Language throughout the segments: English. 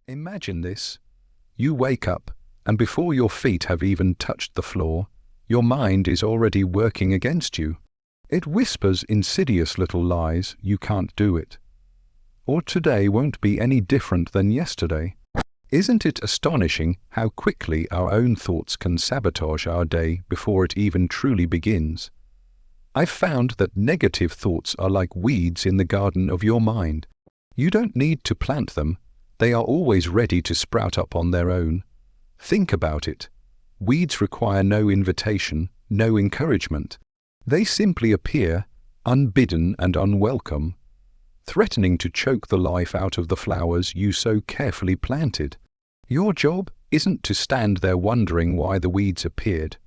Imagine this. You wake up, and before your feet have even touched the floor, your mind is already working against you. It whispers insidious little lies, you can't do it. Or today won't be any different than yesterday. Isn't it astonishing how quickly our own thoughts can sabotage our day before it even truly begins? I've found that negative thoughts are like weeds in the garden of your mind. You don't need to plant them. They are always ready to sprout up on their own. Think about it. Weeds require no invitation, no encouragement. They simply appear, unbidden and unwelcome, threatening to choke the life out of the flowers you so carefully planted. Your job isn't to stand there wondering why the weeds appeared.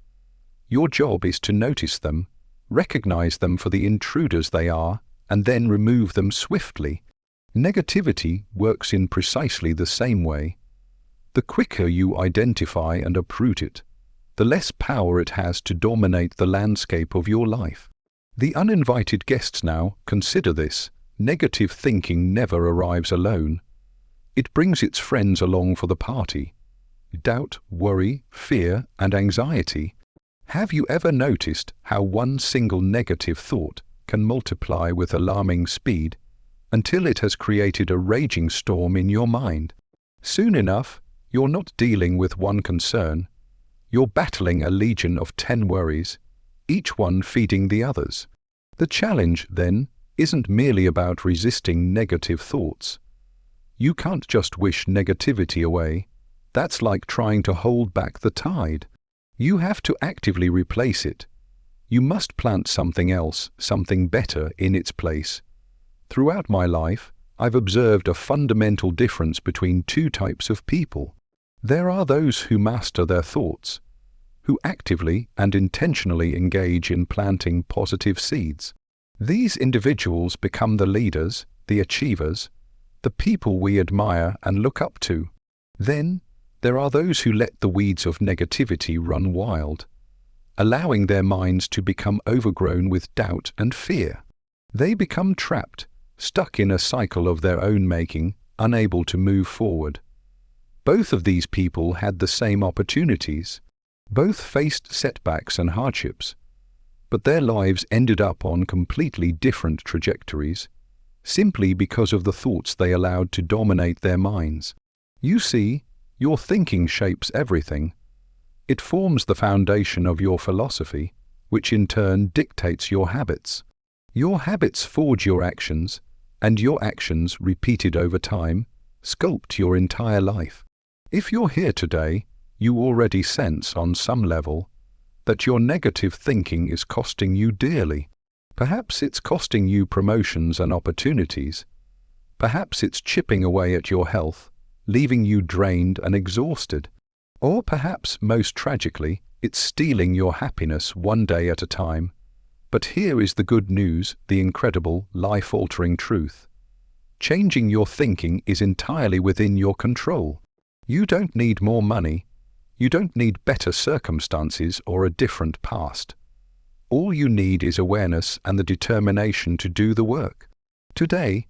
Your job is to notice them, recognize them for the intruders they are, and then remove them swiftly. Negativity works in precisely the same way. The quicker you identify and uproot it, the less power it has to dominate the landscape of your life. The uninvited guests now, consider this. Negative thinking never arrives alone. It brings its friends along for the party. Doubt, worry, fear, and anxiety. Have you ever noticed how one single negative thought can multiply with alarming speed until it has created a raging storm in your mind? Soon enough, you're not dealing with one concern. You're battling a legion of 10 worries, each one feeding the others. The challenge, then, isn't merely about resisting negative thoughts. You can't just wish negativity away. That's like trying to hold back the tide. You have to actively replace it. You must plant something else, something better in its place. Throughout my life, I've observed a fundamental difference between two types of people. There are those who master their thoughts, who actively and intentionally engage in planting positive seeds. These individuals become the leaders, the achievers, the people we admire and look up to. Then, there are those who let the weeds of negativity run wild, allowing their minds to become overgrown with doubt and fear. They become trapped, stuck in a cycle of their own making, unable to move forward. Both of these people had the same opportunities. Both faced setbacks and hardships, but their lives ended up on completely different trajectories, simply because of the thoughts they allowed to dominate their minds. You see, your thinking shapes everything. It forms the foundation of your philosophy, which in turn dictates your habits. Your habits forge your actions, and your actions, repeated over time, sculpt your entire life. If you're here today, you already sense on some level that your negative thinking is costing you dearly. Perhaps it's costing you promotions and opportunities. Perhaps it's chipping away at your health, leaving you drained and exhausted. Or perhaps, most tragically, it's stealing your happiness one day at a time. But here is the good news, the incredible, life-altering truth. Changing your thinking is entirely within your control. You don't need more money. You don't need better circumstances or a different past. All you need is awareness and the determination to do the work. Today,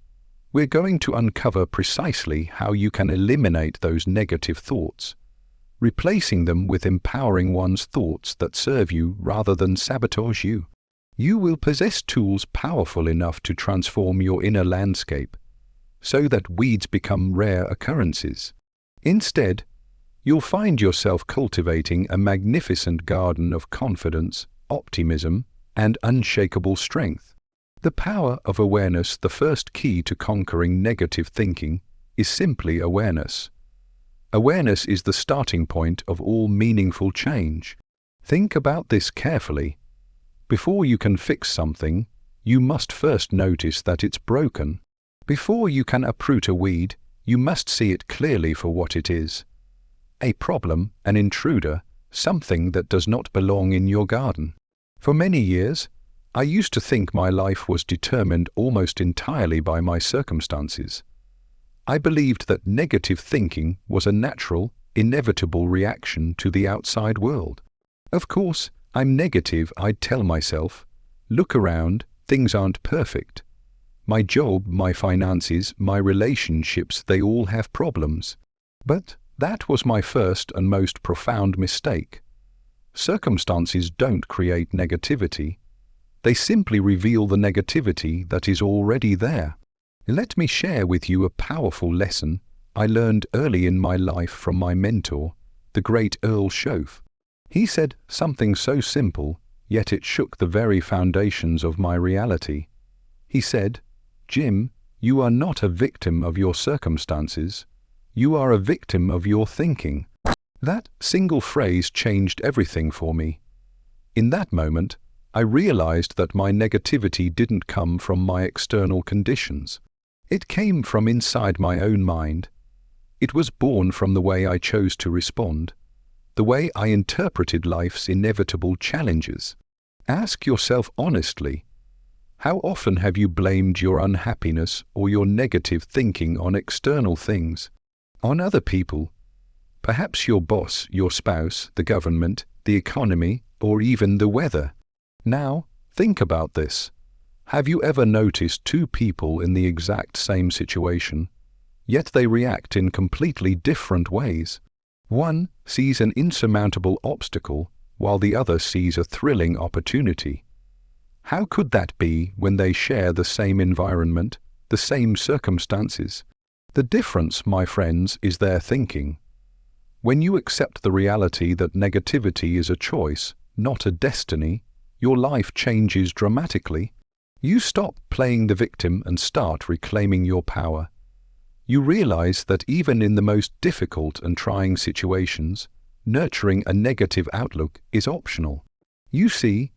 we're going to uncover precisely how you can eliminate those negative thoughts, replacing them with empowering one's thoughts that serve you rather than sabotage you. You will possess tools powerful enough to transform your inner landscape, so that weeds become rare occurrences. Instead, you'll find yourself cultivating a magnificent garden of confidence, optimism, and unshakable strength. The power of awareness. The first key to conquering negative thinking is simply awareness. Awareness is the starting point of all meaningful change. Think about this carefully. Before you can fix something, you must first notice that it's broken. Before you can uproot a weed, you must see it clearly for what it is. A problem, an intruder, something that does not belong in your garden. For many years, I used to think my life was determined almost entirely by my circumstances. I believed that negative thinking was a natural, inevitable reaction to the outside world. Of course, I'm negative, I'd tell myself. Look around, things aren't perfect. My job, my finances, my relationships, they all have problems. But that was my first and most profound mistake. Circumstances don't create negativity. They simply reveal the negativity that is already there. Let me share with you a powerful lesson I learned early in my life from my mentor, the great Earl Schoaf. He said something so simple, yet it shook the very foundations of my reality. He said, "Jim, you are not a victim of your circumstances. You are a victim of your thinking." That single phrase changed everything for me. In that moment, I realized that my negativity didn't come from my external conditions. It came from inside my own mind. It was born from the way I chose to respond, the way I interpreted life's inevitable challenges. Ask yourself honestly, how often have you blamed your unhappiness or your negative thinking on external things, on other people? Perhaps your boss, your spouse, the government, the economy, or even the weather. Now, think about this. Have you ever noticed two people in the exact same situation, yet they react in completely different ways? One sees an insurmountable obstacle, while the other sees a thrilling opportunity. How could that be when they share the same environment, the same circumstances? The difference, my friends, is their thinking. When you accept the reality that negativity is a choice, not a destiny, your life changes dramatically. You stop playing the victim and start reclaiming your power. You realize that even in the most difficult and trying situations, nurturing a negative outlook is optional. You see,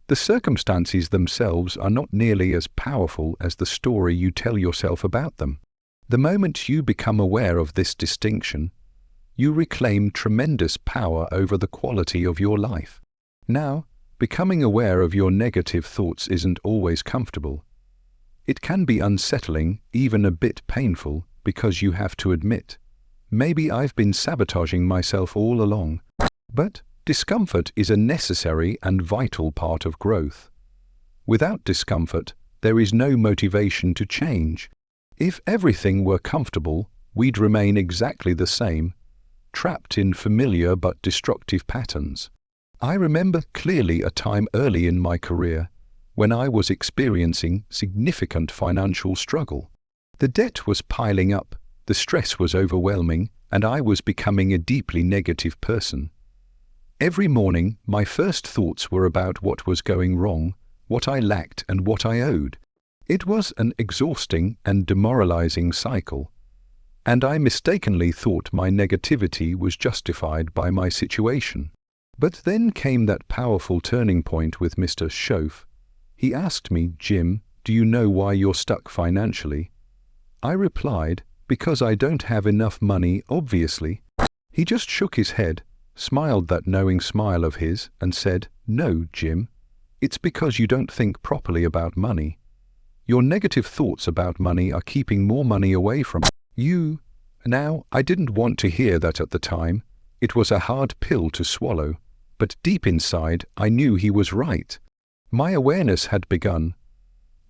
the circumstances themselves are not nearly as powerful as the story you tell yourself about them. The moment you become aware of this distinction, you reclaim tremendous power over the quality of your life. Now, becoming aware of your negative thoughts isn't always comfortable. It can be unsettling, even a bit painful, because you have to admit, maybe I've been sabotaging myself all along. But discomfort is a necessary and vital part of growth. Without discomfort, there is no motivation to change. If everything were comfortable, we'd remain exactly the same, trapped in familiar but destructive patterns. I remember clearly a time early in my career when I was experiencing significant financial struggle. The debt was piling up, the stress was overwhelming, and I was becoming a deeply negative person. Every morning, my first thoughts were about what was going wrong, what I lacked, and what I owed. It was an exhausting and demoralizing cycle, and I mistakenly thought my negativity was justified by my situation. But then came that powerful turning point with Mr. Schoaf. He asked me, "Jim, do you know why you're stuck financially?" I replied, "Because I don't have enough money, obviously." He just shook his head, smiled that knowing smile of his, and said, "No, Jim, it's because you don't think properly about money. Your negative thoughts about money are keeping more money away from you." Now, I didn't want to hear that at the time. It was a hard pill to swallow, but deep inside, I knew he was right. My awareness had begun.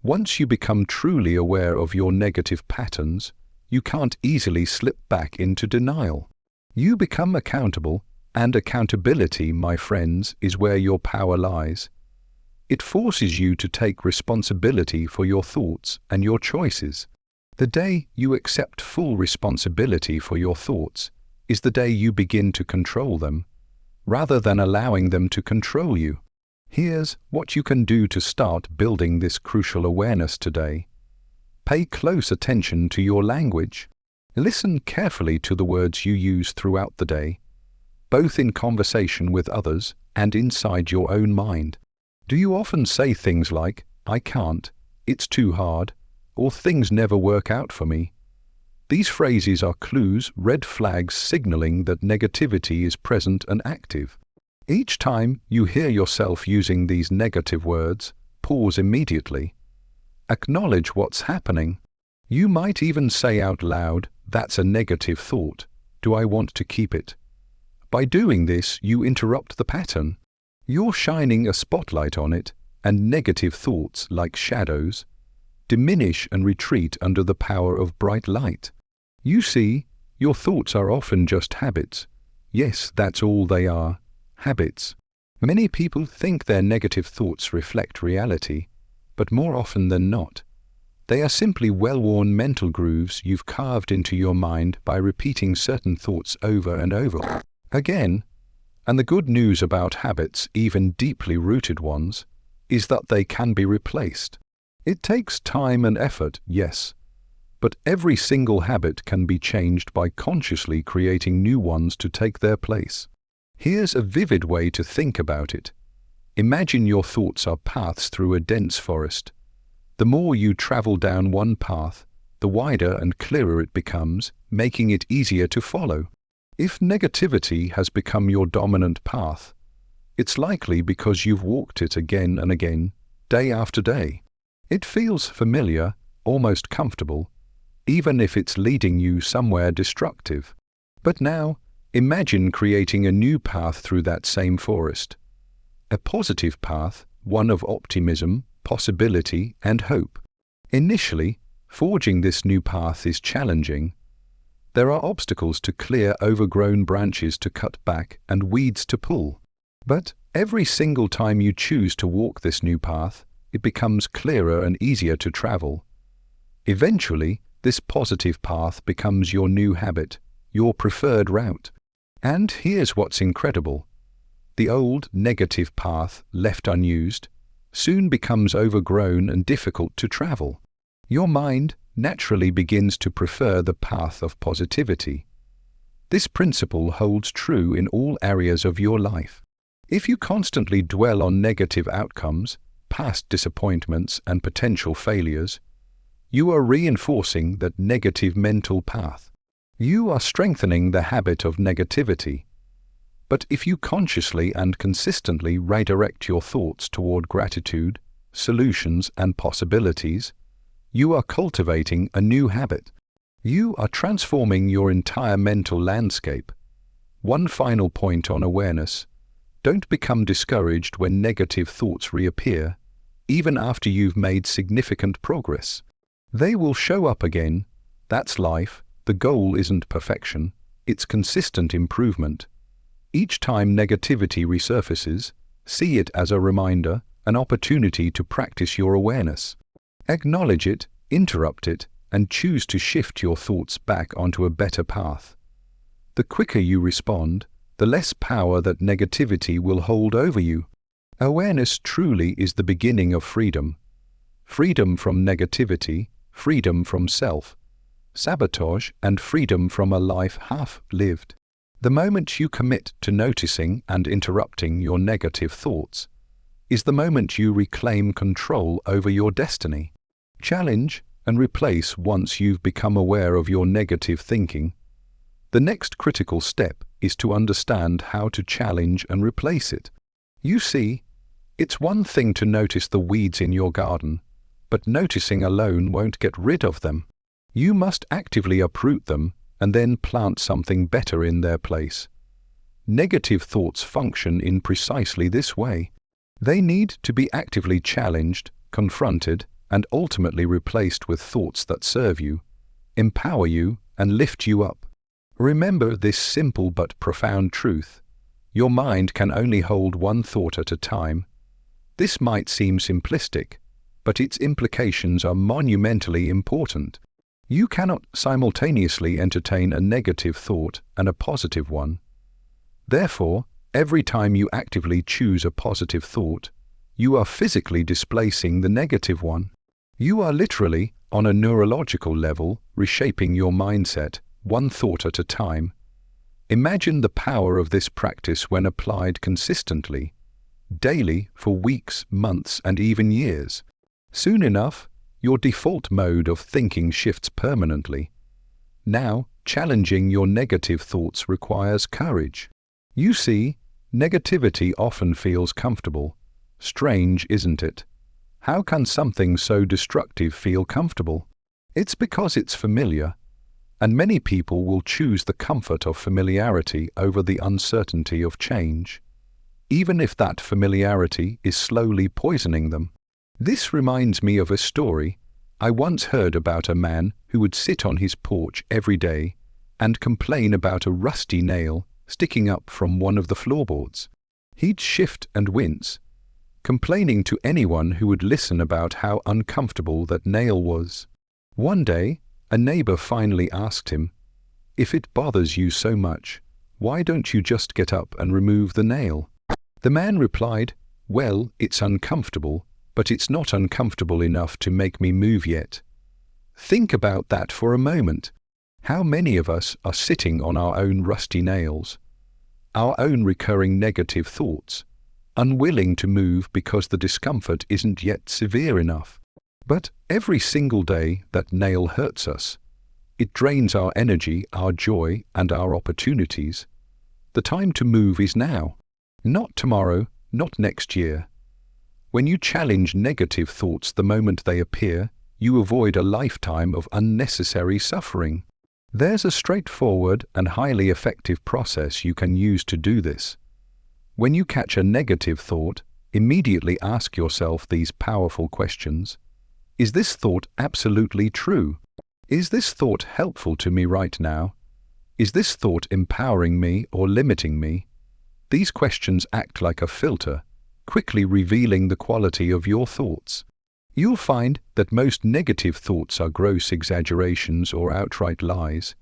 Once you become truly aware of your negative patterns, you can't easily slip back into denial. You become accountable, and accountability, my friends, is where your power lies. It forces you to take responsibility for your thoughts and your choices. The day you accept full responsibility for your thoughts is the day you begin to control them, rather than allowing them to control you. Here's what you can do to start building this crucial awareness today. Pay close attention to your language. Listen carefully to the words you use throughout the day, both in conversation with others and inside your own mind. Do you often say things like, "I can't," "it's too hard," or "things never work out for me"? These phrases are clues, red flags signaling that negativity is present and active. Each time you hear yourself using these negative words, pause immediately. Acknowledge what's happening. You might even say out loud, "That's a negative thought. Do I want to keep it?" By doing this, you interrupt the pattern. You're shining a spotlight on it, and negative thoughts, like shadows, diminish and retreat under the power of bright light. You see, Your thoughts are often just habits. Yes, that's all they are, habits. Many people think their negative thoughts reflect reality, but more often than not, they are simply well-worn mental grooves you've carved into your mind by repeating certain thoughts over and over again. And the good news about habits, even deeply rooted ones, is that they can be replaced. It takes time and effort, yes, but every single habit can be changed by consciously creating new ones to take their place. Here's a vivid way to think about it. Imagine your thoughts are paths through a dense forest. The more you travel down one path, the wider and clearer it becomes, making it easier to follow. If negativity has become your dominant path, it's likely because you've walked it again and again, day after day. It feels familiar, almost comfortable, even if it's leading you somewhere destructive. But now, imagine creating a new path through that same forest. A positive path, one of optimism, possibility, and hope. Initially, forging this new path is challenging. There are obstacles to clear, overgrown branches to cut back, and weeds to pull. But every single time you choose to walk this new path, it becomes clearer and easier to travel. Eventually, this positive path becomes your new habit, your preferred route. And here's what's incredible. The old, negative path, left unused, soon becomes overgrown and difficult to travel. Your mind naturally begins to prefer the path of positivity. This principle holds true in all areas of your life. If you constantly dwell on negative outcomes, past disappointments, and potential failures, you are reinforcing that negative mental path. You are strengthening the habit of negativity. But if you consciously and consistently redirect your thoughts toward gratitude, solutions, and possibilities, you are cultivating a new habit. You are transforming your entire mental landscape. One final point on awareness. Don't become discouraged when negative thoughts reappear, even after you've made significant progress. They will show up again. That's life. The goal isn't perfection, it's consistent improvement. Each time negativity resurfaces, see it as a reminder, an opportunity to practice your awareness. Acknowledge it, interrupt it, and choose to shift your thoughts back onto a better path. The quicker you respond, the less power that negativity will hold over you. Awareness truly is the beginning of freedom. Freedom from negativity, freedom from self-sabotage, and freedom from a life half-lived. The moment you commit to noticing and interrupting your negative thoughts is the moment you reclaim control over your destiny. Challenge and replace once you've become aware of your negative thinking. The next critical step is to understand how to challenge and replace it. You see, it's one thing to notice the weeds in your garden, but noticing alone won't get rid of them. You must actively uproot them and then plant something better in their place. Negative thoughts function in precisely this way. They need to be actively challenged, confronted, and ultimately replaced with thoughts that serve you, empower you, and lift you up. Remember this simple but profound truth. Your mind can only hold one thought at a time. This might seem simplistic, but its implications are monumentally important. You cannot simultaneously entertain a negative thought and a positive one. Therefore, every time you actively choose a positive thought, you are physically displacing the negative one. You are literally, on a neurological level, reshaping your mindset, one thought at a time. Imagine the power of this practice when applied consistently, daily, for weeks, months, and even years. Soon enough, your default mode of thinking shifts permanently. Now, challenging your negative thoughts requires courage. You see, negativity often feels comfortable. Strange, isn't it? How can something so destructive feel comfortable? It's because it's familiar, and many people will choose the comfort of familiarity over the uncertainty of change, even if that familiarity is slowly poisoning them. This reminds me of a story I once heard about a man who would sit on his porch every day, and complain about a rusty nail sticking up from one of the floorboards. He'd shift and wince, complaining to anyone who would listen about how uncomfortable that nail was. One day, a neighbor finally asked him, "If it bothers you so much, why don't you just get up and remove the nail?" The man replied, "Well, it's uncomfortable, but it's not uncomfortable enough to make me move yet." Think about that for a moment. How many of us are sitting on our own rusty nails, our own recurring negative thoughts, unwilling to move because the discomfort isn't yet severe enough? But every single day that nail hurts us. It drains our energy, our joy, and our opportunities. The time to move is now. Not tomorrow, not next year. When you challenge negative thoughts the moment they appear, you avoid a lifetime of unnecessary suffering. There's a straightforward and highly effective process you can use to do this. When you catch a negative thought, immediately ask yourself these powerful questions. Is this thought absolutely true? Is this thought helpful to me right now? Is this thought empowering me or limiting me? These questions act like a filter, quickly revealing the quality of your thoughts. You'll find that most negative thoughts are gross exaggerations or outright lies.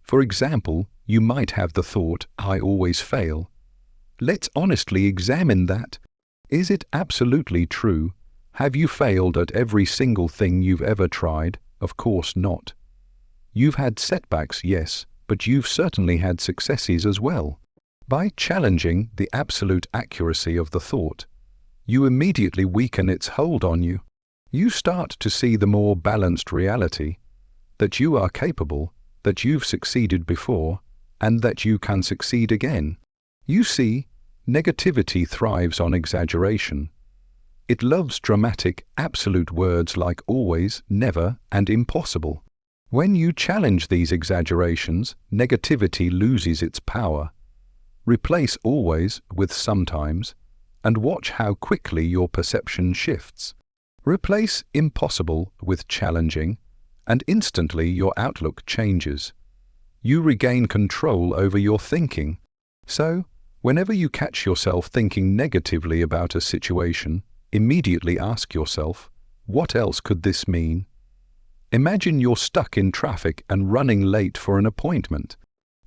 For example, you might have the thought, "I always fail." Let's honestly examine that. Is it absolutely true? Have you failed at every single thing you've ever tried? Of course not. You've had setbacks, yes, but you've certainly had successes as well. By challenging the absolute accuracy of the thought, you immediately weaken its hold on you. You start to see the more balanced reality, that you are capable, that you've succeeded before, and that you can succeed again. You see, negativity thrives on exaggeration. It loves dramatic, absolute words like always, never, and impossible. When you challenge these exaggerations, negativity loses its power. Replace always with sometimes, and watch how quickly your perception shifts. Replace impossible with challenging, and instantly your outlook changes. You regain control over your thinking. So, whenever you catch yourself thinking negatively about a situation, immediately ask yourself, what else could this mean? Imagine you're stuck in traffic and running late for an appointment.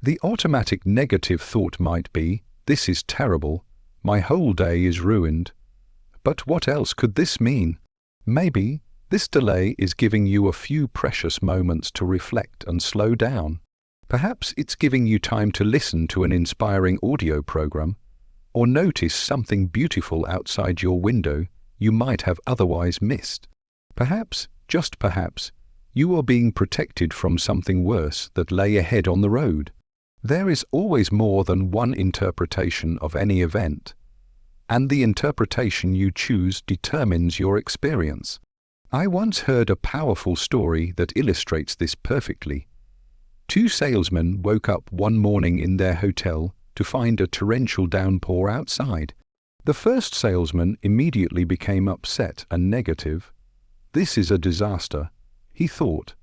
The automatic negative thought might be, "This is terrible, my whole day is ruined." But what else could this mean? Maybe this delay is giving you a few precious moments to reflect and slow down. Perhaps it's giving you time to listen to an inspiring audio program, or notice something beautiful outside your window you might have otherwise missed. Perhaps, just perhaps, you are being protected from something worse that lay ahead on the road. There is always more than one interpretation of any event, and the interpretation you choose determines your experience. I once heard a powerful story that illustrates this perfectly. Two salesmen woke up one morning in their hotel to find a torrential downpour outside. The first salesman immediately became upset and negative. "This is a disaster," he thought.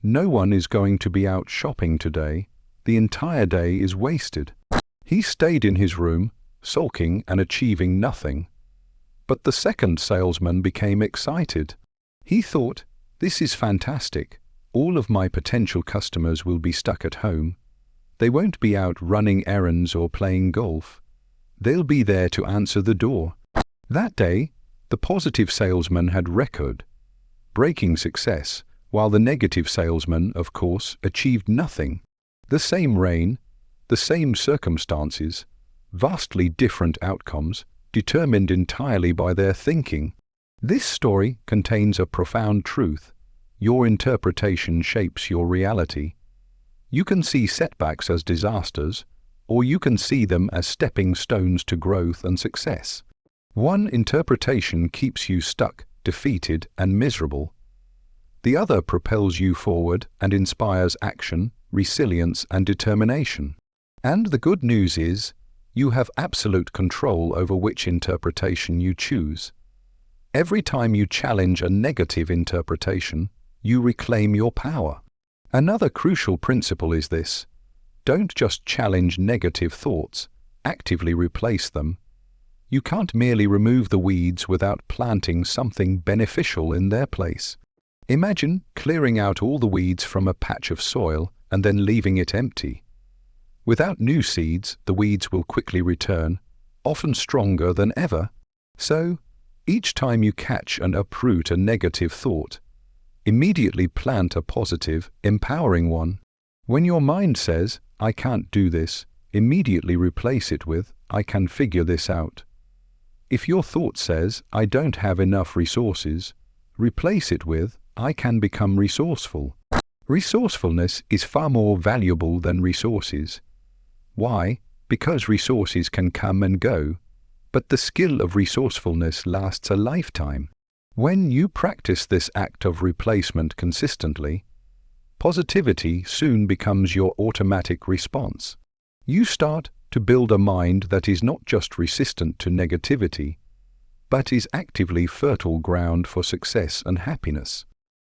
"No one is going to be out shopping today. The entire day is wasted." He stayed in his room, sulking and achieving nothing. But the second salesman became excited. He thought, "This is fantastic. All of my potential customers will be stuck at home. They won't be out running errands or playing golf. They'll be there to answer the door." That day, the positive salesman had record-breaking success, while the negative salesman, of course, achieved nothing. The same rain, the same circumstances, vastly different outcomes, determined entirely by their thinking. This story contains a profound truth. Your interpretation shapes your reality. You can see setbacks as disasters, or you can see them as stepping stones to growth and success. One interpretation keeps you stuck, defeated, and miserable. The other propels you forward and inspires action, resilience, and determination. And the good news is, you have absolute control over which interpretation you choose. Every time you challenge a negative interpretation, you reclaim your power. Another crucial principle is this: Don't just challenge negative thoughts, actively replace them. You can't merely remove the weeds without planting something beneficial in their place. Imagine clearing out all the weeds from a patch of soil and then leaving it empty. Without new seeds, the weeds will quickly return, often stronger than ever. So, each time you catch and uproot a negative thought, immediately plant a positive, empowering one. When your mind says, "I can't do this," immediately replace it with, "I can figure this out." If your thought says, "I don't have enough resources," replace it with, "I can become resourceful." Resourcefulness is far more valuable than resources. Why? Because resources can come and go, but the skill of resourcefulness lasts a lifetime. When you practice this act of replacement consistently, positivity soon becomes your automatic response. You start to build a mind that is not just resistant to negativity, but is actively fertile ground for success and happiness.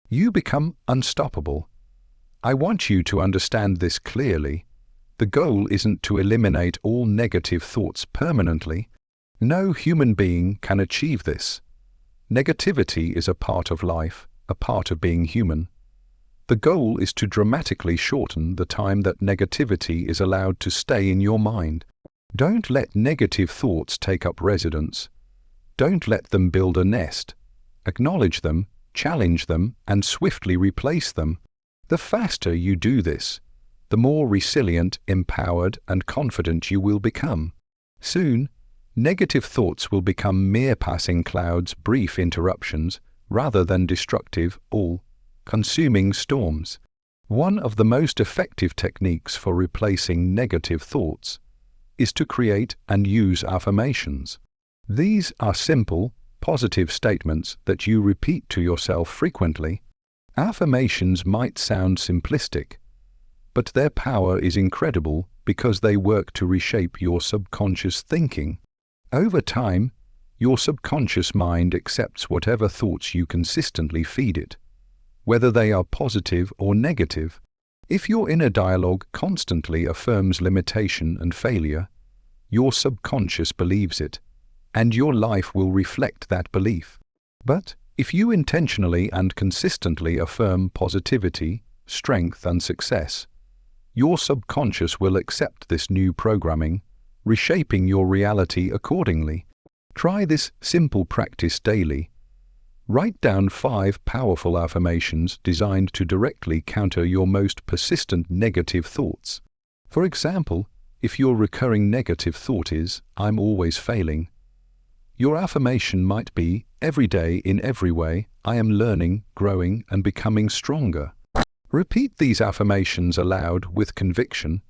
You become unstoppable. I want you to understand this clearly. The goal isn't to eliminate all negative thoughts permanently. No human being can achieve this. Negativity is a part of life, a part of being human. The goal is to dramatically shorten the time that negativity is allowed to stay in your mind. Don't let negative thoughts take up residence. Don't let them build a nest. Acknowledge them, challenge them, and swiftly replace them. The faster you do this, the more resilient, empowered, and confident you will become. Soon, negative thoughts will become mere passing clouds, brief interruptions, rather than destructive, all-consuming storms. One of the most effective techniques for replacing negative thoughts is to create and use affirmations. These are simple, positive statements that you repeat to yourself frequently. Affirmations might sound simplistic, but their power is incredible because they work to reshape your subconscious thinking. Over time, your subconscious mind accepts whatever thoughts you consistently feed it, whether they are positive or negative. If your inner dialogue constantly affirms limitation and failure, your subconscious believes it, and your life will reflect that belief. But if you intentionally and consistently affirm positivity, strength, and success, your subconscious will accept this new programming, reshaping your reality accordingly. Try this simple practice daily. Write down 5 powerful affirmations designed to directly counter your most persistent negative thoughts. For example, if your recurring negative thought is, "I'm always failing," your affirmation might be, "Every day, in every way, I am learning, growing, and becoming stronger." Repeat these affirmations aloud with conviction,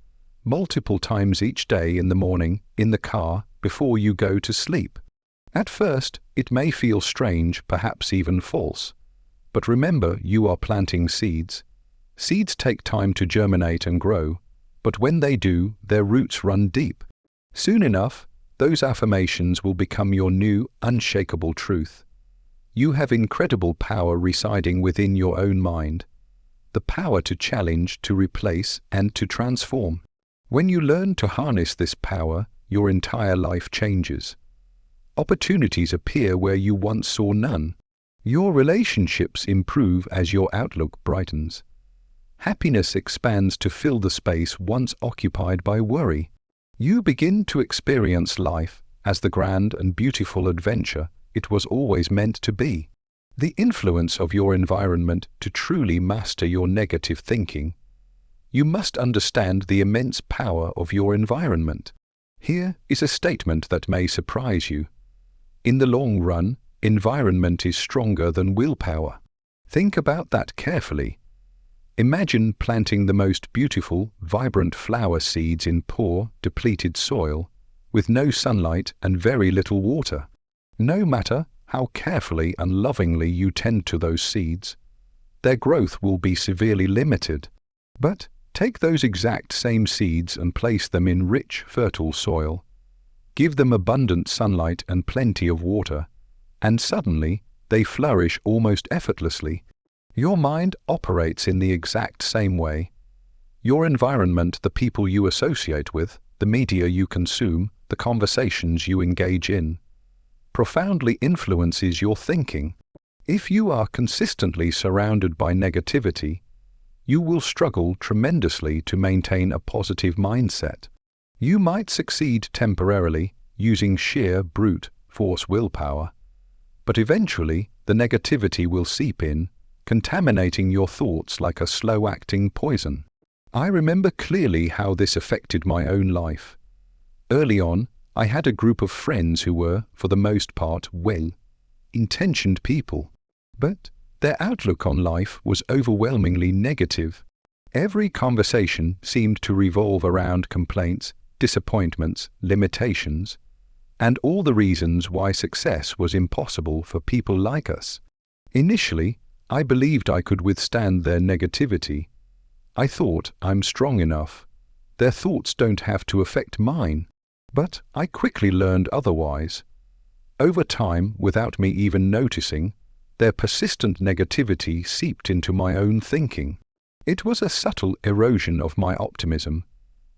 multiple times each day, in the morning, in the car, before you go to sleep. At first, it may feel strange, perhaps even false. But remember, you are planting seeds. Seeds take time to germinate and grow, but when they do, their roots run deep. Soon enough, those affirmations will become your new, unshakable truth. You have incredible power residing within your own mind. The power to challenge, to replace, and to transform. When you learn to harness this power, your entire life changes. Opportunities appear where you once saw none. Your relationships improve as your outlook brightens. Happiness expands to fill the space once occupied by worry. You begin to experience life as the grand and beautiful adventure it was always meant to be. The influence of your environment to truly master your negative thinking. You must understand the immense power of your environment. Here is a statement that may surprise you. In the long run, environment is stronger than willpower. Think about that carefully. Imagine planting the most beautiful, vibrant flower seeds in poor, depleted soil, with no sunlight and very little water. No matter how carefully and lovingly you tend to those seeds, their growth will be severely limited. But take those exact same seeds and place them in rich, fertile soil. Give them abundant sunlight and plenty of water, and suddenly they flourish almost effortlessly. Your mind operates in the exact same way. Your environment, the people you associate with, the media you consume, the conversations you engage in, profoundly influences your thinking. If you are consistently surrounded by negativity, you will struggle tremendously to maintain a positive mindset. You might succeed temporarily using sheer brute force willpower, but eventually the negativity will seep in, contaminating your thoughts like a slow-acting poison. I remember clearly how this affected my own life. Early on, I had a group of friends who were, for the most part, well-intentioned people, but their outlook on life was overwhelmingly negative. Every conversation seemed to revolve around complaints, disappointments, limitations, and all the reasons why success was impossible for people like us. Initially, I believed I could withstand their negativity. I thought, I'm strong enough. Their thoughts don't have to affect mine. But I quickly learned otherwise. Over time, without me even noticing, their persistent negativity seeped into my own thinking. It was a subtle erosion of my optimism.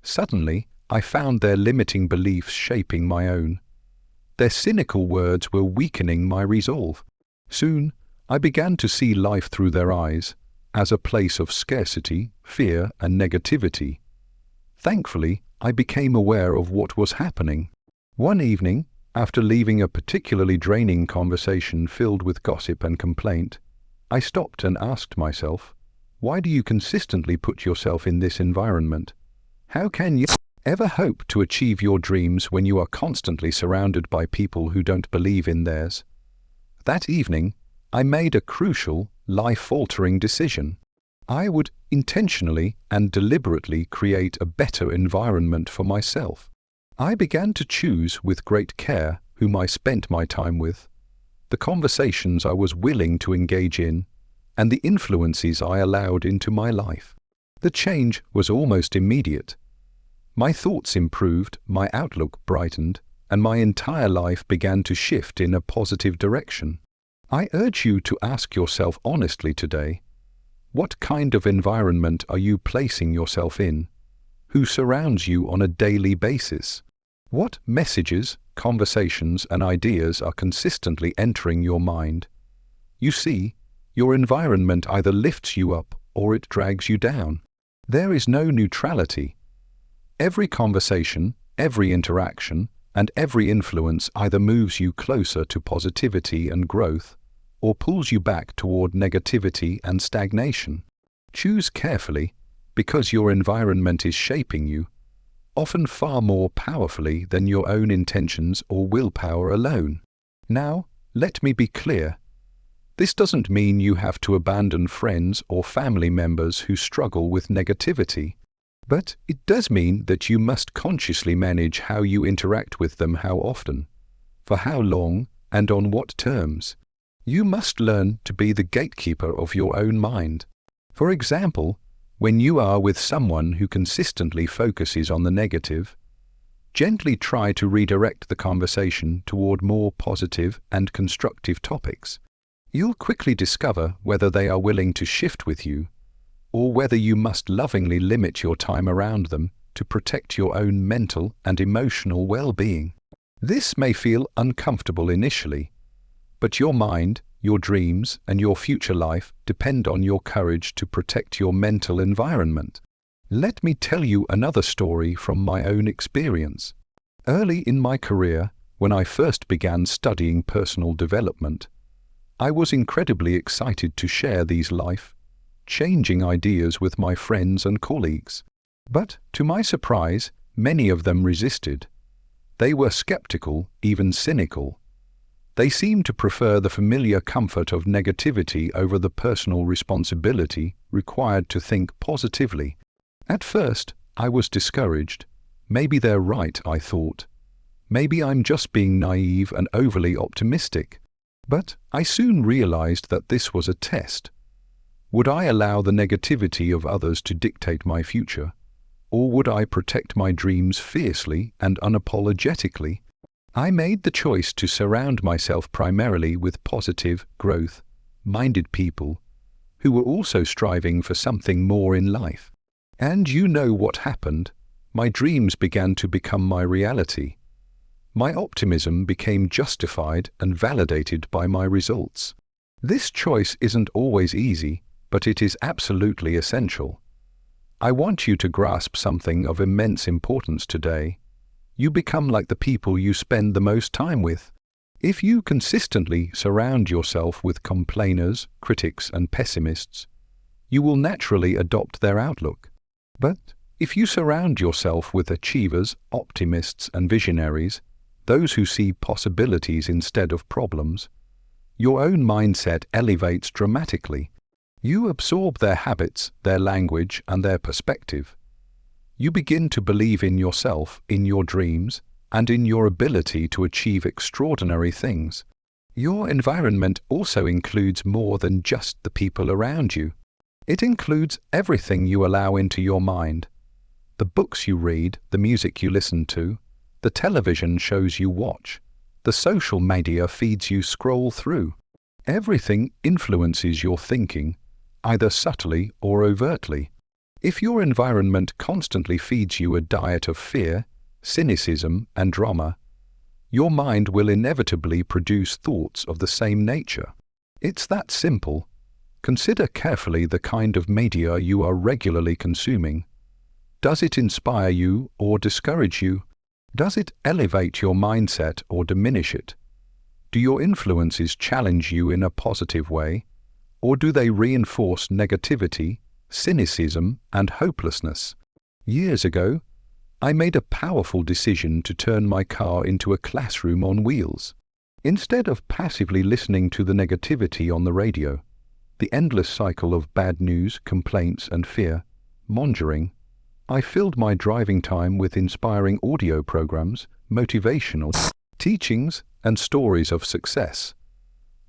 Suddenly, I found their limiting beliefs shaping my own. Their cynical words were weakening my resolve. Soon, I began to see life through their eyes, as a place of scarcity, fear, and negativity. Thankfully, I became aware of what was happening. One evening, after leaving a particularly draining conversation filled with gossip and complaint, I stopped and asked myself, why do you consistently put yourself in this environment? How can you ever hope to achieve your dreams when you are constantly surrounded by people who don't believe in theirs? That evening, I made a crucial, life-altering decision. I would intentionally and deliberately create a better environment for myself. I began to choose with great care whom I spent my time with, the conversations I was willing to engage in, and the influences I allowed into my life. The change was almost immediate. My thoughts improved, my outlook brightened, and my entire life began to shift in a positive direction. I urge you to ask yourself honestly today, what kind of environment are you placing yourself in? Who surrounds you on a daily basis? What messages, conversations, and ideas are consistently entering your mind? You see, your environment either lifts you up or it drags you down. There is no neutrality. Every conversation, every interaction, and every influence either moves you closer to positivity and growth, or pulls you back toward negativity and stagnation. Choose carefully, because your environment is shaping you, often far more powerfully than your own intentions or willpower alone. Now, let me be clear. This doesn't mean you have to abandon friends or family members who struggle with negativity, but it does mean that you must consciously manage how you interact with them, how often, for how long, and on what terms. You must learn to be the gatekeeper of your own mind. For example, when you are with someone who consistently focuses on the negative, gently try to redirect the conversation toward more positive and constructive topics. You'll quickly discover whether they are willing to shift with you, or whether you must lovingly limit your time around them to protect your own mental and emotional well-being. This may feel uncomfortable initially, but your mind, your dreams, and your future life depend on your courage to protect your mental environment. Let me tell you another story from my own experience. Early in my career, when I first began studying personal development, I was incredibly excited to share these life-changing ideas with my friends and colleagues. But, to my surprise, many of them resisted. They were skeptical, even cynical. They seemed to prefer the familiar comfort of negativity over the personal responsibility required to think positively. At first, I was discouraged. Maybe they're right, I thought. Maybe I'm just being naive and overly optimistic. But I soon realized that this was a test. Would I allow the negativity of others to dictate my future? Or would I protect my dreams fiercely and unapologetically? I made the choice to surround myself primarily with positive, growth-minded people who were also striving for something more in life. And you know what happened. My dreams began to become my reality. My optimism became justified and validated by my results. This choice isn't always easy, but it is absolutely essential. I want you to grasp something of immense importance today. You become like the people you spend the most time with. If you consistently surround yourself with complainers, critics, and pessimists, you will naturally adopt their outlook. But if you surround yourself with achievers, optimists, and visionaries, those who see possibilities instead of problems, your own mindset elevates dramatically. You absorb their habits, their language, and their perspective. You begin to believe in yourself, in your dreams, and in your ability to achieve extraordinary things. Your environment also includes more than just the people around you. It includes everything you allow into your mind. The books you read, the music you listen to, the television shows you watch, the social media feeds you scroll through. Everything influences your thinking, either subtly or overtly. If your environment constantly feeds you a diet of fear, cynicism, and drama, your mind will inevitably produce thoughts of the same nature. It's that simple. Consider carefully the kind of media you are regularly consuming. Does it inspire you or discourage you? Does it elevate your mindset or diminish it? Do your influences challenge you in a positive way, or do they reinforce negativity, cynicism, and hopelessness? Years ago, I made a powerful decision to turn my car into a classroom on wheels. Instead of passively listening to the negativity on the radio, the endless cycle of bad news, complaints, and fear mongering, I filled my driving time with inspiring audio programs, motivational teachings, and stories of success.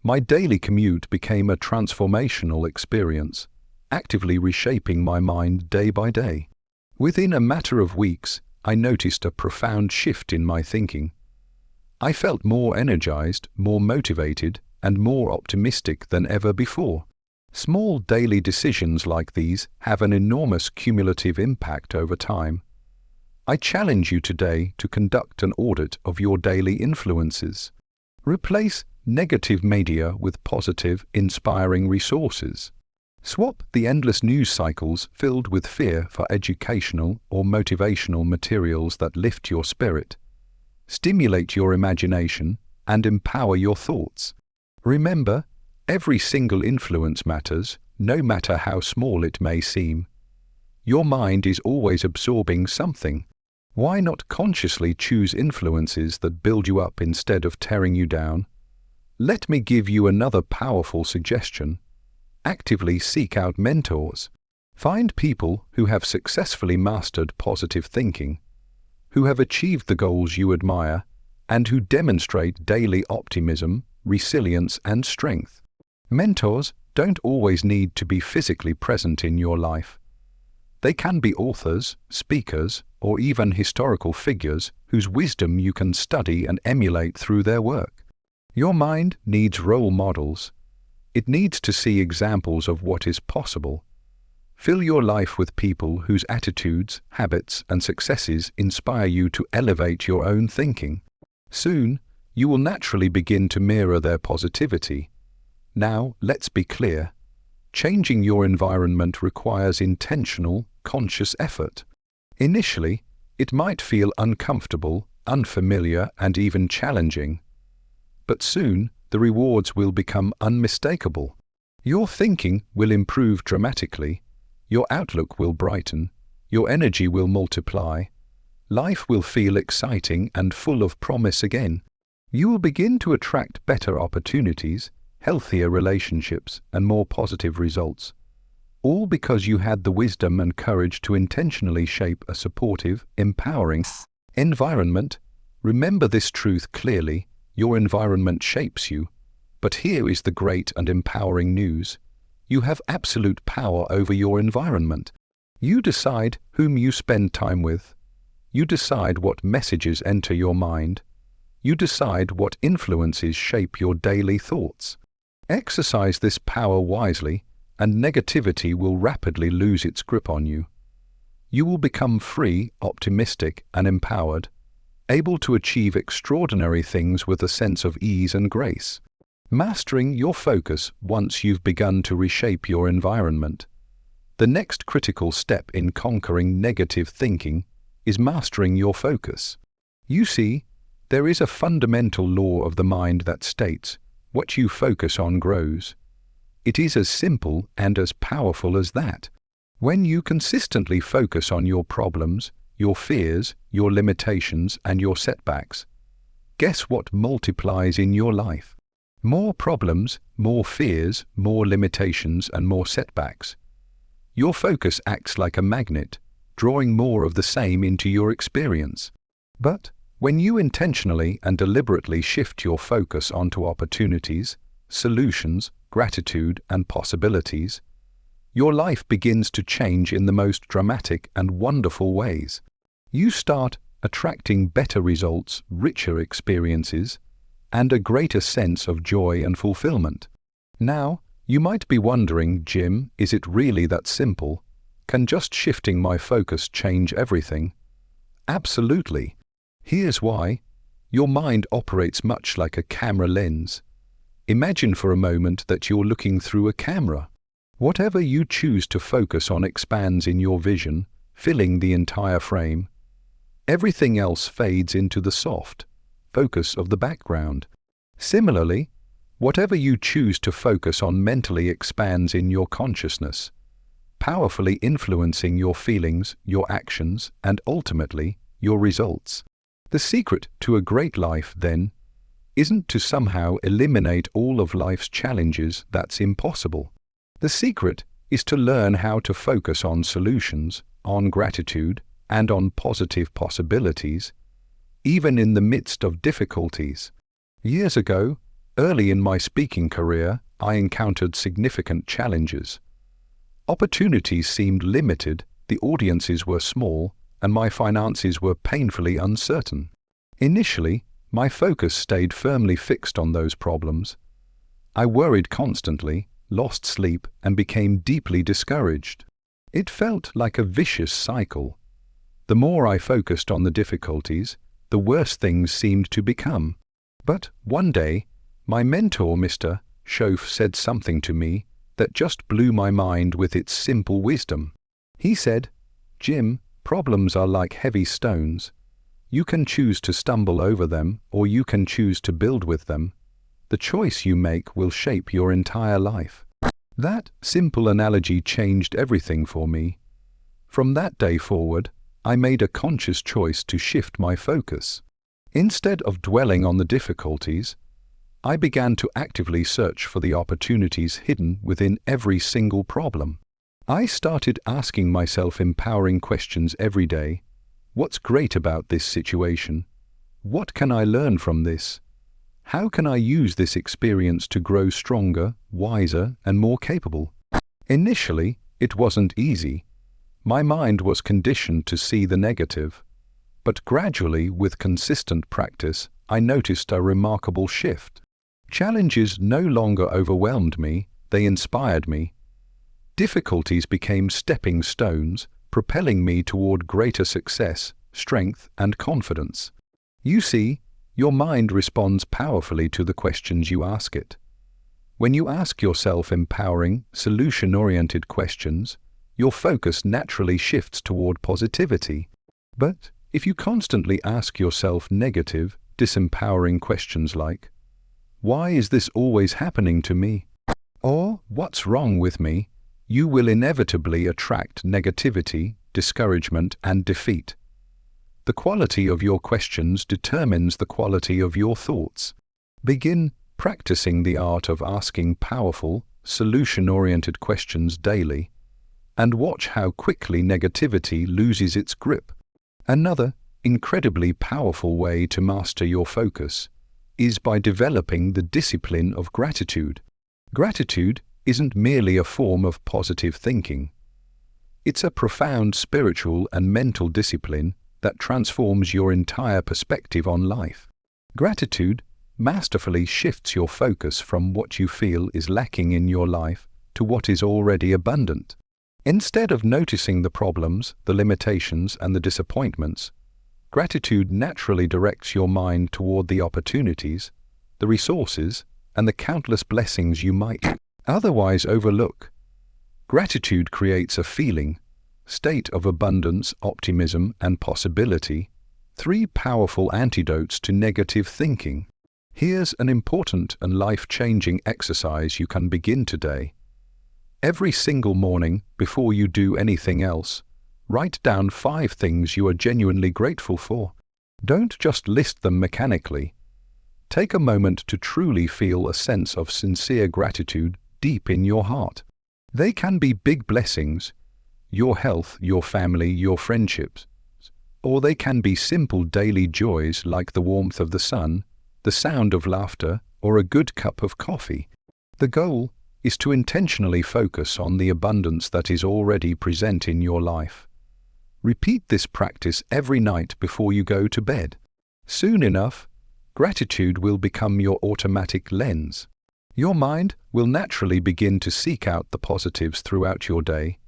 My daily commute became a transformational experience, actively reshaping my mind day by day. Within a matter of weeks, I noticed a profound shift in my thinking. I felt more energized, more motivated, and more optimistic than ever before. Small daily decisions like these have an enormous cumulative impact over time. I challenge you today to conduct an audit of your daily influences. Replace negative media with positive, inspiring resources. Swap the endless news cycles filled with fear for educational or motivational materials that lift your spirit, stimulate your imagination, and empower your thoughts. Remember, every single influence matters, no matter how small it may seem. Your mind is always absorbing something. Why not consciously choose influences that build you up instead of tearing you down? Let me give you another powerful suggestion. Actively seek out mentors. Find people who have successfully mastered positive thinking, who have achieved the goals you admire, and who demonstrate daily optimism, resilience, and strength. Mentors don't always need to be physically present in your life. They can be authors, speakers, or even historical figures whose wisdom you can study and emulate through their work. Your mind needs role models. It needs to see examples of what is possible. Fill your life with people whose attitudes, habits, and successes inspire you to elevate your own thinking. Soon, you will naturally begin to mirror their positivity. Now, let's be clear. Changing your environment requires intentional, conscious effort. Initially, it might feel uncomfortable, unfamiliar, and even challenging. But soon, the rewards will become unmistakable. Your thinking will improve dramatically, your outlook will brighten, your energy will multiply, life will feel exciting and full of promise again. You will begin to attract better opportunities, healthier relationships, and more positive results, all because you had the wisdom and courage to intentionally shape a supportive, empowering environment. Remember this truth clearly: your environment shapes you. But here is the great and empowering news. You have absolute power over your environment. You decide whom you spend time with. You decide what messages enter your mind. You decide what influences shape your daily thoughts. Exercise this power wisely, and negativity will rapidly lose its grip on you. You will become free, optimistic, and empowered, able to achieve extraordinary things with a sense of ease and grace. Mastering your focus once you've begun to reshape your environment. The next critical step in conquering negative thinking is mastering your focus. You see, there is a fundamental law of the mind that states, what you focus on grows. It is as simple and as powerful as that. When you consistently focus on your problems, your fears, your limitations, and your setbacks, guess what multiplies in your life? More problems, more fears, more limitations, and more setbacks. Your focus acts like a magnet, drawing more of the same into your experience. But when you intentionally and deliberately shift your focus onto opportunities, solutions, gratitude, and possibilities, your life begins to change in the most dramatic and wonderful ways. You start attracting better results, richer experiences, and a greater sense of joy and fulfillment. Now, you might be wondering, Jim, is it really that simple? Can just shifting my focus change everything? Absolutely. Here's why. Your mind operates much like a camera lens. Imagine for a moment that you're looking through a camera. Whatever you choose to focus on expands in your vision, filling the entire frame. Everything else fades into the soft focus of the background. Similarly, whatever you choose to focus on mentally expands in your consciousness, powerfully influencing your feelings, your actions, and ultimately, your results. The secret to a great life, then, isn't to somehow eliminate all of life's challenges. That's impossible. The secret is to learn how to focus on solutions, on gratitude, and on positive possibilities, even in the midst of difficulties. Years ago, early in my speaking career, I encountered significant challenges. Opportunities seemed limited, the audiences were small, and my finances were painfully uncertain. Initially, my focus stayed firmly fixed on those problems. I worried constantly, lost sleep, and became deeply discouraged. It felt like a vicious cycle. The more I focused on the difficulties, the worse things seemed to become. But one day, my mentor, Mr. Schoaf, said something to me that just blew my mind with its simple wisdom. He said, "Jim, problems are like heavy stones. You can choose to stumble over them, or you can choose to build with them. The choice you make will shape your entire life." That simple analogy changed everything for me. From that day forward, I made a conscious choice to shift my focus. Instead of dwelling on the difficulties, I began to actively search for the opportunities hidden within every single problem. I started asking myself empowering questions every day. What's great about this situation? What can I learn from this? How can I use this experience to grow stronger, wiser, and more capable? Initially, it wasn't easy. My mind was conditioned to see the negative. But gradually, with consistent practice, I noticed a remarkable shift. Challenges no longer overwhelmed me, they inspired me. Difficulties became stepping stones, propelling me toward greater success, strength, and confidence. You see, your mind responds powerfully to the questions you ask it. When you ask yourself empowering, solution-oriented questions, your focus naturally shifts toward positivity. But if you constantly ask yourself negative, disempowering questions like, "Why is this always happening to me?" or "What's wrong with me?" you will inevitably attract negativity, discouragement, and defeat. The quality of your questions determines the quality of your thoughts. Begin practicing the art of asking powerful, solution-oriented questions daily, and watch how quickly negativity loses its grip. Another incredibly powerful way to master your focus is by developing the discipline of gratitude. Gratitude isn't merely a form of positive thinking. It's a profound spiritual and mental discipline that transforms your entire perspective on life. Gratitude masterfully shifts your focus from what you feel is lacking in your life to what is already abundant. Instead of noticing the problems, the limitations, and the disappointments, gratitude naturally directs your mind toward the opportunities, the resources, and the countless blessings you might otherwise overlook. Gratitude creates a feeling, state of abundance, optimism, and possibility, three powerful antidotes to negative thinking. Here's an important and life-changing exercise you can begin today. Every single morning, before you do anything else, write down 5 things you are genuinely grateful for. Don't just list them mechanically. Take a moment to truly feel a sense of sincere gratitude deep in your heart. They can be big blessings, your health, your family, your friendships, or they can be simple daily joys like the warmth of the sun, the sound of laughter, or a good cup of coffee. The goal is to intentionally focus on the abundance that is already present in your life. Repeat this practice every night before you go to bed. Soon enough, gratitude will become your automatic lens. Your mind will naturally begin to seek out the positives throughout your day,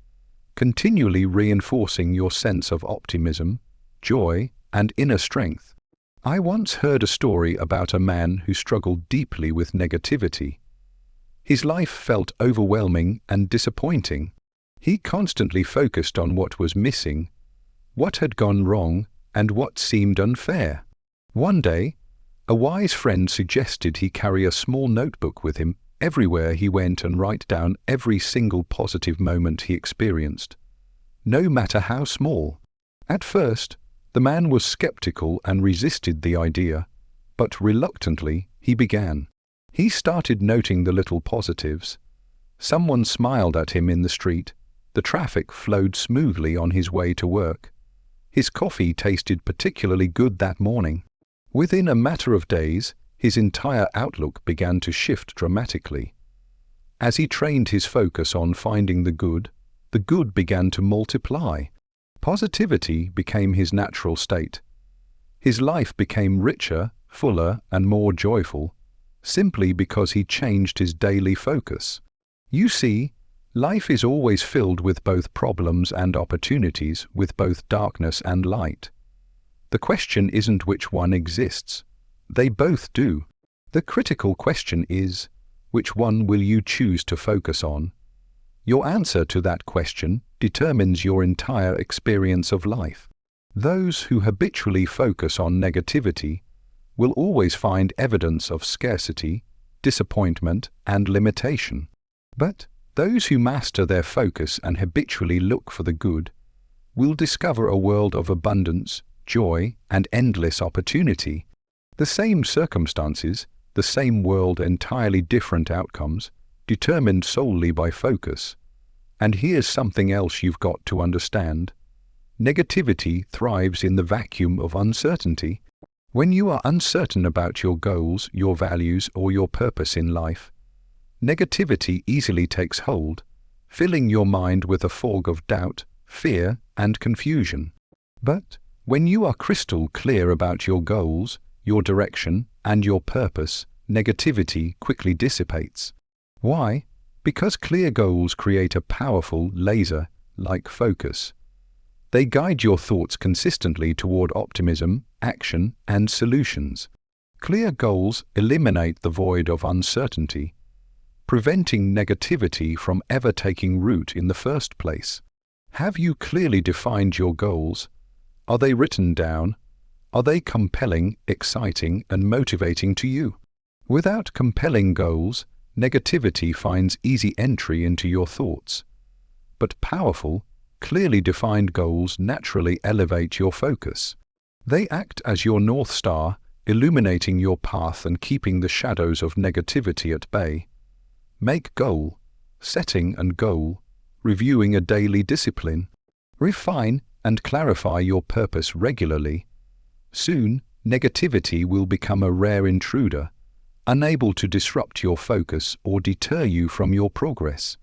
continually reinforcing your sense of optimism, joy, and inner strength. I once heard a story about a man who struggled deeply with negativity. His life felt overwhelming and disappointing. He constantly focused on what was missing, what had gone wrong, and what seemed unfair. One day, a wise friend suggested he carry a small notebook with him everywhere he went and write down every single positive moment he experienced, no matter how small. At first, the man was skeptical and resisted the idea, but reluctantly he began. He started noting the little positives. Someone smiled at him in the street. The traffic flowed smoothly on his way to work. His coffee tasted particularly good that morning. Within a matter of days, his entire outlook began to shift dramatically. As he trained his focus on finding the good began to multiply. Positivity became his natural state. His life became richer, fuller, and more joyful, simply because he changed his daily focus. You see, life is always filled with both problems and opportunities, with both darkness and light. The question isn't which one exists. They both do. The critical question is, which one will you choose to focus on? Your answer to that question determines your entire experience of life. Those who habitually focus on negativity will always find evidence of scarcity, disappointment, and limitation. But those who master their focus and habitually look for the good will discover a world of abundance, joy, and endless opportunity. The same circumstances, the same world, entirely different outcomes, determined solely by focus. And here's something else you've got to understand. Negativity thrives in the vacuum of uncertainty. When you are uncertain about your goals, your values, or your purpose in life, negativity easily takes hold, filling your mind with a fog of doubt, fear, and confusion. But when you are crystal clear about your goals, your direction, and your purpose, negativity quickly dissipates. Why? Because clear goals create a powerful laser-like focus. They guide your thoughts consistently toward optimism, action, and solutions. Clear goals eliminate the void of uncertainty, preventing negativity from ever taking root in the first place. Have you clearly defined your goals? Are they written down? Are they compelling, exciting, and motivating to you? Without compelling goals, negativity finds easy entry into your thoughts. But powerful, clearly defined goals naturally elevate your focus. They act as your North Star, illuminating your path and keeping the shadows of negativity at bay. Make goal setting and goal reviewing a daily discipline. Refine and clarify your purpose regularly. Soon, negativity will become a rare intruder, unable to disrupt your focus or deter you from your progress.